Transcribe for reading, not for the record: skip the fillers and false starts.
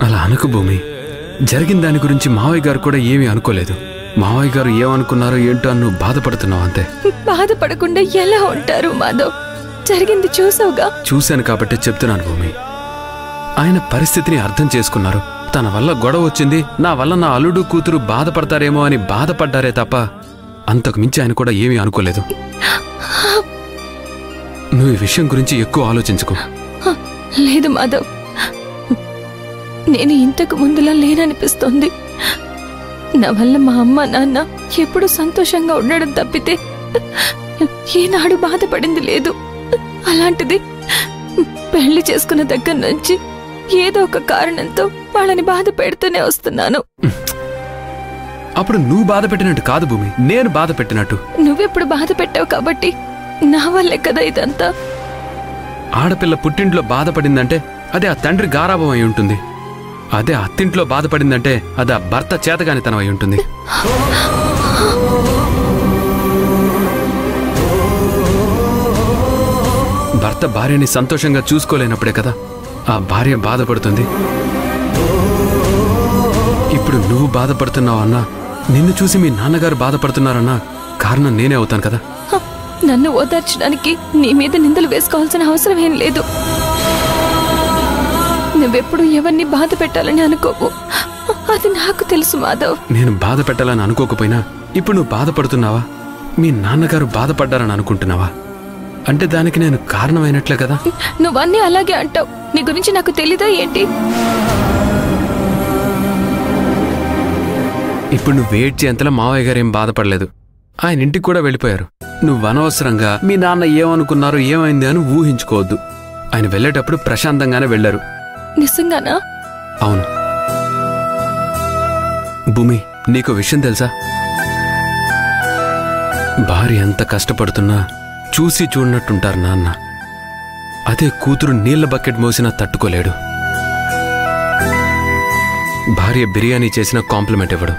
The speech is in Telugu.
అలా అనకు భూమి. జరిగిన దాని గురించి మావయ్య గారు కూడా ఏమీ అనుకోలేదు. మావయ్య గారు ఏమనుకున్నారో ఏంటో నువ్వు బాధపడుతున్నావు అంతే. బాధపడకుండా ఎలా ఉంటారు మాధవ్? జరిగింది చూసావుగా. చూశాను కాబట్టి చెప్తున్నాను భూమి. ఆయన పరిస్థితిని అర్థం చేసుకున్నారు. తన వల్ల గొడవ వచ్చింది, నా వల్ల నా అల్లుడు కూతురు బాధపడతారేమో అని బాధపడ్డారే తప్ప అంతకు మించి ఆయన కూడా ఏమీ అనుకోలేదు. నువ్వు ఈ విషయం గురించి ఎక్కువ ఆలోచించుకో. లేదు మాధవ్, నేను ఇంతకు ముందులా లేననిపిస్తోంది. నా వల్ల మా అమ్మ నాన్న ఎప్పుడు సంతోషంగా ఉండడం తప్పితే ఏనాడు బాధపడింది లేదు. అలాంటిది పెళ్లి చేసుకున్న దగ్గర నుంచి ఏదో ఒక కారణంతో వాళ్ళని బాధ పెడుతూనే వస్తున్నాను. అప్పుడు నువ్వు బాధ పెట్టినట్టు కాదు భూమి, నేను బాధ పెట్టినట్టు. నువ్వెప్పుడు బాధ పెట్టావు కాబట్టి నా వల్లే కదా ఇదంతా. ఆడపిల్ల పుట్టింట్లో బాధపడిందంటే అదే ఆ తండ్రి గారాభం అయి ఉంటుంది. అదే అత్తింట్లో బాధపడిందంటే అది ఆ భర్త చేతగానితనం అయి ఉంటుంది. భర్త భార్యని సంతోషంగా చూసుకోలేనప్పుడే కదా ఆ భార్య బాధపడుతుంది. ఇప్పుడు నువ్వు బాధపడుతున్నావు అన్నా, నిన్ను చూసి మీ నాన్నగారు బాధపడుతున్నారన్నా కారణం నేనే అవుతాను కదా. నన్ను ఓదార్చడానికి నీ మీద నిందలు వేసుకోవాల్సిన అవసరం ఏం లేదు. నువ్వెప్పుడు ఎవరిని బాధ పెట్టాలని అనుకోవు, అది నాకు తెలుసు మాధవ్. నేను బాధ పెట్టాలని అనుకోకపోయినా ఇప్పుడు నువ్వు బాధపడుతున్నావా? మీ నాన్నగారు బాధపడ్డారని అనుకుంటున్నావా? అంటే దానికి నేను కారణమైనట్లే కదా. నువ్వన్నీ అలాగే అంటావు. నీ గురించి నాకు తెలీదా ఏంటి? ఇప్పుడు నువ్వు వెయిట్ చేయంతలా మావయ్య గారు ఏం బాధపడలేదు. ఆయన ఇంటికి కూడా వెళ్ళిపోయారు. నువ్వు అనవసరంగా మీ నాన్న ఏమనుకున్నారో ఏమైంది అని ఊహించుకోవద్దు. ఆయన వెళ్ళేటప్పుడు ప్రశాంతంగానే వెళ్లారు. నిజంగానా? అవును భూమి, నీకు విషయం తెలుసా? భార్య ఎంత కష్టపడుతున్నా చూసి చూడనట్టుంటారు నాన్న. అదే కూతురు నీళ్ల బకెట్ మోసినా తట్టుకోలేడు. భార్య బిర్యానీ చేసిన కాంప్లిమెంట్ ఇవ్వడు.